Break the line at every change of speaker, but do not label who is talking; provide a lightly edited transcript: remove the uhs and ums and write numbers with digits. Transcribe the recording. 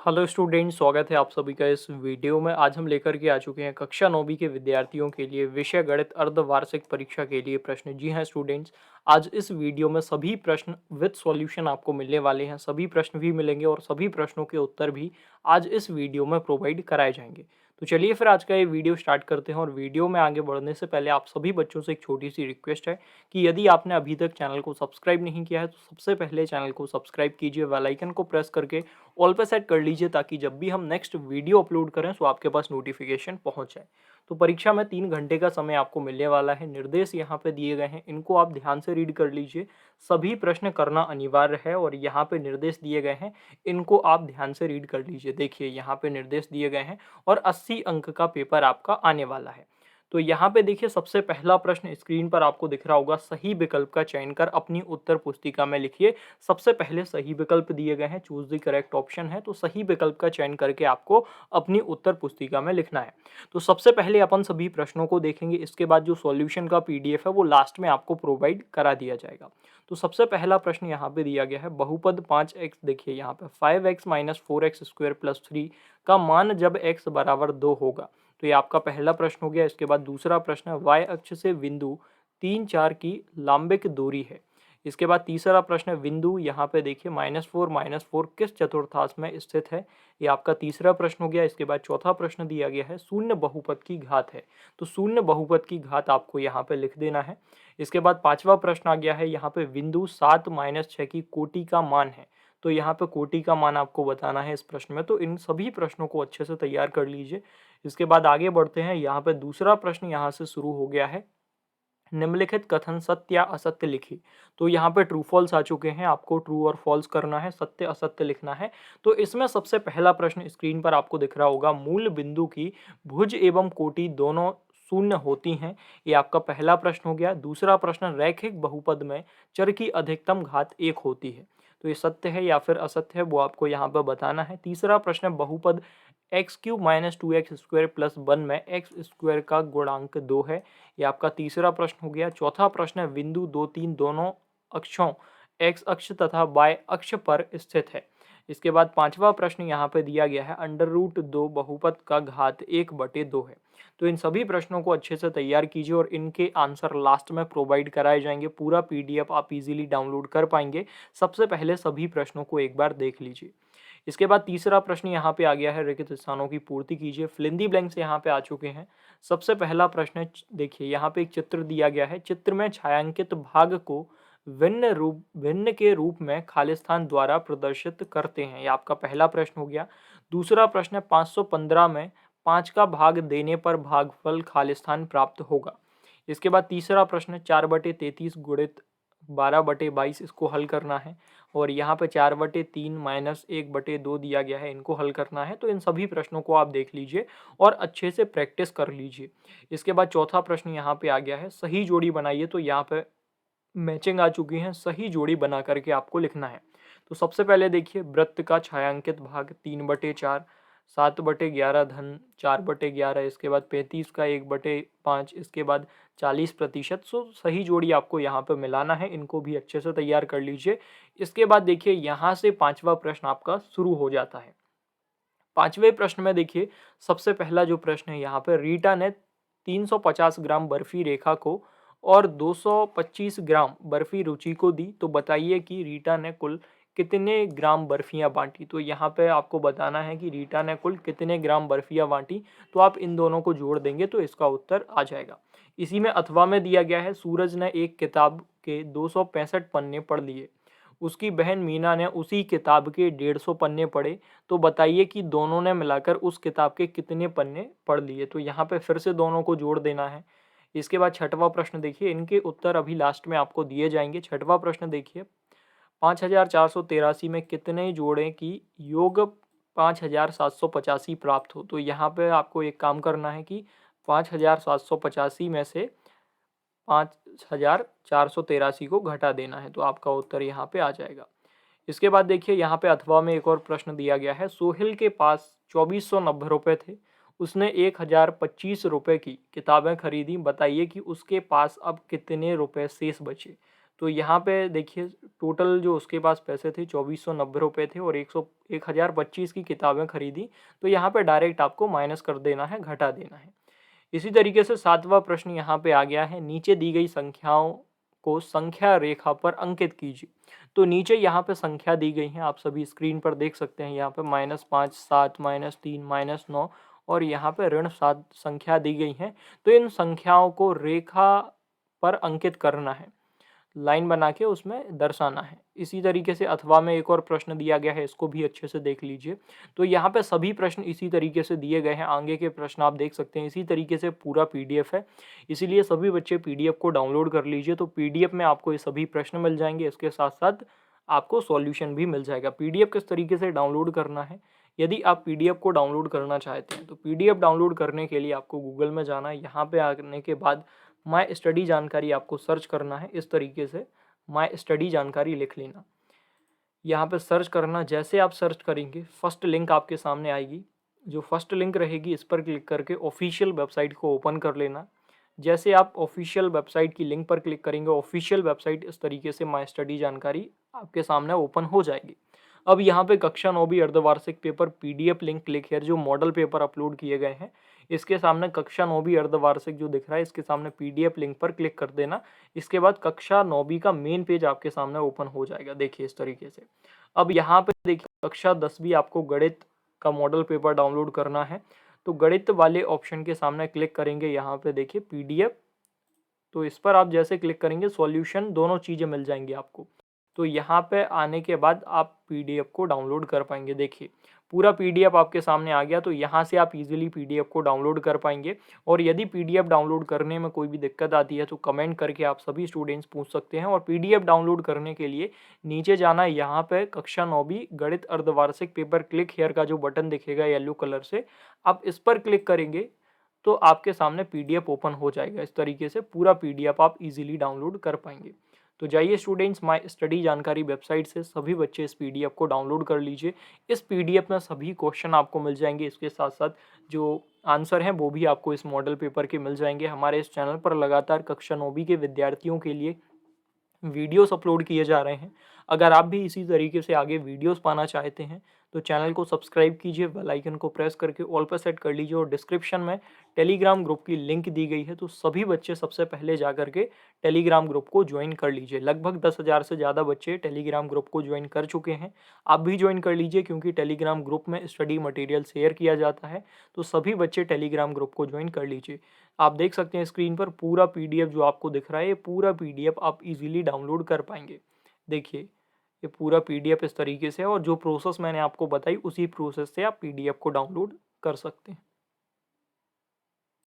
Hello student, स्वागत है आप सभी का इस वीडियो में। आज हम लेकर के आ चुके हैं कक्षा 9वीं के विद्यार्थियों के लिए विषय गणित अर्धवार्षिक परीक्षा के लिए प्रश्न। जी हाँ स्टूडेंट्स, आज इस वीडियो में सभी प्रश्न विद सॉल्यूशन आपको मिलने वाले हैं। सभी प्रश्न भी मिलेंगे और सभी प्रश्नों के उत्तर भी आज इस वीडियो में प्रोवाइड कराए जाएंगे। तो चलिए फिर आज का ये वीडियो स्टार्ट करते हैं। और वीडियो में आगे बढ़ने से पहले आप सभी बच्चों से एक छोटी सी रिक्वेस्ट है कि यदि आपने अभी तक चैनल को सब्सक्राइब नहीं किया है तो सबसे पहले चैनल को सब्सक्राइब कीजिए, बेल आइकन को प्रेस करके ऑल पे सेट कर लीजिए ताकि जब भी हम नेक्स्ट वीडियो अपलोड करें तो आपके पास नोटिफिकेशन पहुंच जाए। तो परीक्षा में 3 घंटे का समय आपको मिलने वाला है। निर्देश यहाँ पे दिए गए हैं, इनको आप ध्यान से रीड कर लीजिए। सभी प्रश्न करना अनिवार्य है और यहाँ पे निर्देश दिए गए हैं, इनको आप ध्यान से रीड कर लीजिए। देखिए यहाँ पे निर्देश दिए गए हैं और 80 अंक का पेपर आपका आने वाला है। तो यहाँ पे देखिए सबसे पहला प्रश्न स्क्रीन पर आपको दिख रहा होगा, सही विकल्प का चयन कर अपनी उत्तर पुस्तिका में लिखिए। सबसे पहले सही विकल्प दिए गए हैं, चूज द करेक्ट ऑप्शन है, तो सही विकल्प का चयन करके आपको अपनी उत्तर पुस्तिका में लिखना है। तो सबसे पहले अपन सभी प्रश्नों को देखेंगे, इसके बाद जो सॉल्यूशन का पीडीएफ है वो लास्ट में आपको प्रोवाइड करा दिया जाएगा। तो सबसे पहला प्रश्न यहाँ पे दिया गया है, बहुपद 5x, देखिए यहाँ पे 5x minus 4x square plus 3 का मान जब x बराबर 2 होगा। तो ये आपका पहला प्रश्न हो गया। इसके बाद दूसरा प्रश्न है, y अक्ष से बिंदु 3 4 की लांबिक दूरी है। इसके बाद तीसरा प्रश्न है, बिंदु यहाँ पे देखिए -4 किस चतुर्थांश में स्थित है। ये आपका तीसरा प्रश्न हो गया। इसके बाद चौथा प्रश्न दिया गया है, शून्य बहुपद की घात है। तो शून्य बहुपद की घात आपको यहाँ पे लिख देना है। इसके बाद पांचवा प्रश्न आ गया है, यहाँ पे बिंदु 7 - 6 की कोटि का मान है। तो यहाँ पे कोटि का मान आपको बताना है इस प्रश्न में। तो इन सभी प्रश्नों को अच्छे से तैयार कर लीजिए। इसके बाद आगे बढ़ते हैं, यहाँ पे दूसरा प्रश्न यहाँ से शुरू हो गया है, निम्नलिखित कथन सत्य या असत्य लिखिए। तो यहाँ पे ट्रू फॉल्स आ चुके हैं, आपको ट्रू और फॉल्स करना है, सत्य असत्य लिखना है। तो इसमें सबसे पहला प्रश्न स्क्रीन पर आपको दिख रहा होगा, मूल बिंदु की भुज एवं कोटि दोनों शून्य होती हैं। ये आपका पहला प्रश्न हो गया। दूसरा प्रश्न, रैखिक बहुपद में चर की अधिकतम घात 1 होती है। तो ये सत्य है या फिर असत्य है वो आपको यहाँ पर बताना है। तीसरा प्रश्न, बहुपद x³ - 2x स्क्वायर प्लस 1 में एक्स स्क्वायर का गुणांक 2 है। ये आपका तीसरा प्रश्न हो गया। चौथा प्रश्न है, बिंदु 2 3 दोनों अक्षों x अक्ष तथा y अक्ष पर स्थित है। इसके बाद पांचवा प्रश्न यहाँ पे दिया गया है, √2 बहुपद का घात 1/2 है। तो इन सभी प्रश्नों को अच्छे से तैयार कीजिए और इनके आंसर लास्ट में प्रोवाइड कराए जाएंगे। पूरा पीडीएफ आप इजीली डाउनलोड कर पाएंगे। सबसे पहले सभी प्रश्नों को एक बार देख लीजिए। इसके बाद तीसरा प्रश्न यहाँ पे आ गया है, रिक्त स्थानों की पूर्ति कीजिए। फिलिंदी ब्लैंक्स यहाँ पे आ चुके हैं। सबसे पहला प्रश्न है, देखिए यहाँ पे एक चित्र दिया गया है। चित्र में छायांकित भाग को भिन्न के रूप में खालिस्तान द्वारा प्रदर्शित करते हैं। ये आपका पहला प्रश्न हो गया। दूसरा प्रश्न है, 515 में 5 का भाग देने पर भागफल खालिस्तान प्राप्त होगा। इसके बाद तीसरा प्रश्न, 4/33 गुणित 12/22, इसको हल करना है। और यहाँ पे 4/3 माइनस 1/2 दिया गया है, इनको हल करना है। तो इन सभी प्रश्नों को आप देख लीजिए और अच्छे से प्रैक्टिस कर लीजिए। इसके बाद चौथा प्रश्न यहाँ पे आ गया है, सही जोड़ी बनाइए। तो यहाँ पे मैचिंग आ चुकी है, सही जोड़ी बना करके आपको लिखना है। तो सबसे पहले देखिए, वृत्त का छायांकित भाग 3/4, 7/11 धन 4/11, इसके बाद 35 का 1/5, इसके बाद 40%। सो सही जोड़ी आपको यहाँ पे मिलाना है, इनको भी अच्छे से तैयार कर लीजिए। इसके बाद देखिए यहाँ से पांचवा प्रश्न आपका शुरू हो जाता है। पांचवें प्रश्न में देखिए सबसे पहला जो प्रश्न है, यहाँ पे रीटा ने 350 ग्राम बर्फी रेखा को और 225 ग्राम बर्फी रुचि को दी। तो बताइए कि रीटा ने कुल कितने ग्राम बर्फियां बांटी। तो यहाँ पे आपको बताना है कि रीटा ने कुल कितने ग्राम बर्फियां बांटी। तो आप इन दोनों को जोड़ देंगे तो इसका उत्तर आ जाएगा। इसी में अथवा में दिया गया है, सूरज ने एक किताब के 265 पन्ने पढ़ लिए, उसकी बहन मीना ने उसी किताब के 150 पन्ने पढ़े। तो बताइए कि दोनों ने मिलाकर उस किताब के कितने पन्ने पढ़ लिए। तो यहाँ पे फिर से दोनों को जोड़ देना है। इसके बाद छठवां प्रश्न देखिए, इनके उत्तर अभी लास्ट में आपको दिए जाएंगे। छठवां प्रश्न देखिए, 5483 में कितने जोड़े की योग 5785 प्राप्त हो। तो यहाँ पे आपको एक काम करना है कि 5785 में से 5483 को घटा देना है। तो आपका उत्तर यहाँ पे आ जाएगा। इसके बाद देखिए यहाँ पे अथवा में एक और प्रश्न दिया गया है, सोहेल के पास 2490 रुपये थे, उसने 1025 रुपये की किताबें खरीदी, बताइए कि उसके पास अब कितने रुपए शेष बचे। तो यहाँ पे देखिए टोटल जो उसके पास पैसे थे 2490 रुपये थे और 1025 की किताबें खरीदी। तो यहाँ पे डायरेक्ट आपको माइनस कर देना है, घटा देना है। इसी तरीके से 7वां प्रश्न यहाँ पे आ गया है, नीचे दी गई संख्याओं को संख्या रेखा पर अंकित कीजिए। तो नीचे यहाँ पे संख्या दी गई है, आप सभी स्क्रीन पर देख सकते हैं। यहाँ पे -5, 7, -3, -9 और यहाँ पे ऋण 7 संख्या दी गई हैं। तो इन संख्याओं को रेखा पर अंकित करना है, लाइन बना के उसमें दर्शाना है। इसी तरीके से अथवा में एक और प्रश्न दिया गया है, इसको भी अच्छे से देख लीजिए। तो यहाँ पे सभी प्रश्न इसी तरीके से दिए गए हैं, आगे के प्रश्न आप देख सकते हैं। इसी तरीके से पूरा पीडीएफ है, इसीलिए सभी बच्चे पीडीएफ को डाउनलोड कर लीजिए। तो पीडीएफ में आपको ये सभी प्रश्न मिल जाएंगे, इसके साथ साथ आपको सॉल्यूशन भी मिल जाएगा। पीडीएफ किस तरीके से डाउनलोड करना है, यदि आप पीडीएफ को डाउनलोड करना चाहते हैं तो पीडीएफ डाउनलोड करने के लिए आपको गूगल में जाना है। यहाँ पे आने के बाद माय स्टडी जानकारी आपको सर्च करना है। इस तरीके से माय स्टडी जानकारी लिख लेना, यहाँ पे सर्च करना। जैसे आप सर्च करेंगे फर्स्ट लिंक आपके सामने आएगी, जो फर्स्ट लिंक रहेगी इस पर क्लिक करके ऑफिशियल वेबसाइट को ओपन कर लेना। जैसे आप ऑफिशियल वेबसाइट की लिंक पर क्लिक करेंगे, ऑफिशियल वेबसाइट इस तरीके से माय स्टडी जानकारी आपके सामने ओपन हो जाएगी। अब यहाँ पे कक्षा 9वीं अर्धवार्षिक पेपर पीडीएफ लिंक क्लिक है, जो मॉडल पेपर अपलोड किए गए हैं इसके सामने कक्षा 9वीं अर्धवार्षिक जो दिख रहा है इसके सामने पीडीएफ लिंक पर क्लिक कर देना। इसके बाद कक्षा 9वीं का मेन पेज आपके सामने ओपन हो जाएगा, देखिए इस तरीके से। अब यहाँ पे देखिए कक्षा 10वीं आपको गणित का मॉडल पेपर डाउनलोड करना है। तो गणित वाले ऑप्शन के सामने क्लिक करेंगे, यहाँ पे देखिए पीडीएफ, तो इस पर आप जैसे क्लिक करेंगे सॉल्यूशन दोनों चीज़ें मिल जाएंगी आपको। तो यहाँ पे आने के बाद आप पीडीएफ को डाउनलोड कर पाएंगे। देखिए पूरा पीडीएफ आपके सामने आ गया, तो यहाँ से आप इजीली पीडीएफ को डाउनलोड कर पाएंगे। और यदि पीडीएफ डाउनलोड करने में कोई भी दिक्कत आती है तो कमेंट करके आप सभी स्टूडेंट्स पूछ सकते हैं। और पीडीएफ डाउनलोड करने के लिए नीचे जाना है, यहाँ पे कक्षा 9वीं गणित अर्धवार्षिक पेपर क्लिक हेयर का जो बटन दिखेगा येलो कलर से, आप इस पर क्लिक करेंगे तो आपके सामने पीडीएफ ओपन हो जाएगा। इस तरीके से पूरा पीडीएफ आप इजीली डाउनलोड कर पाएंगे। तो जाइए स्टूडेंट्स, माय स्टडी जानकारी वेबसाइट से सभी बच्चे इस पीडीएफ को डाउनलोड कर लीजिए। इस पीडीएफ में सभी क्वेश्चन आपको मिल जाएंगे, इसके साथ साथ जो आंसर हैं वो भी आपको इस मॉडल पेपर के मिल जाएंगे। हमारे इस चैनल पर लगातार कक्षा 9वीं के विद्यार्थियों के लिए वीडियोस अपलोड किए जा रहे हैं। अगर आप भी इसी तरीके से आगे वीडियोस पाना चाहते हैं तो चैनल को सब्सक्राइब कीजिए, बेल आइकन को प्रेस करके ऑल पर सेट कर लीजिए। और डिस्क्रिप्शन में टेलीग्राम ग्रुप की लिंक दी गई है, तो सभी बच्चे सबसे पहले जा करके टेलीग्राम ग्रुप को ज्वाइन कर लीजिए। लगभग 10,000 से ज़्यादा बच्चे टेलीग्राम ग्रुप को ज्वाइन कर चुके हैं। आप भी ज्वाइन कर लीजिए, क्योंकि टेलीग्राम ग्रुप में स्टडी मटेरियल शेयर किया जाता है। तो सभी बच्चे टेलीग्राम ग्रुप को ज्वाइन कर लीजिए। आप देख सकते हैं स्क्रीन पर पूरा पीडीएफ जो आपको दिख रहा है, ये पूरा पीडीएफ आप इजीली डाउनलोड कर पाएंगे। देखिए ये पूरा पीडीएफ इस तरीके से है, और जो प्रोसेस मैंने आपको बताई उसी प्रोसेस से आप पीडीएफ को डाउनलोड कर सकते हैं।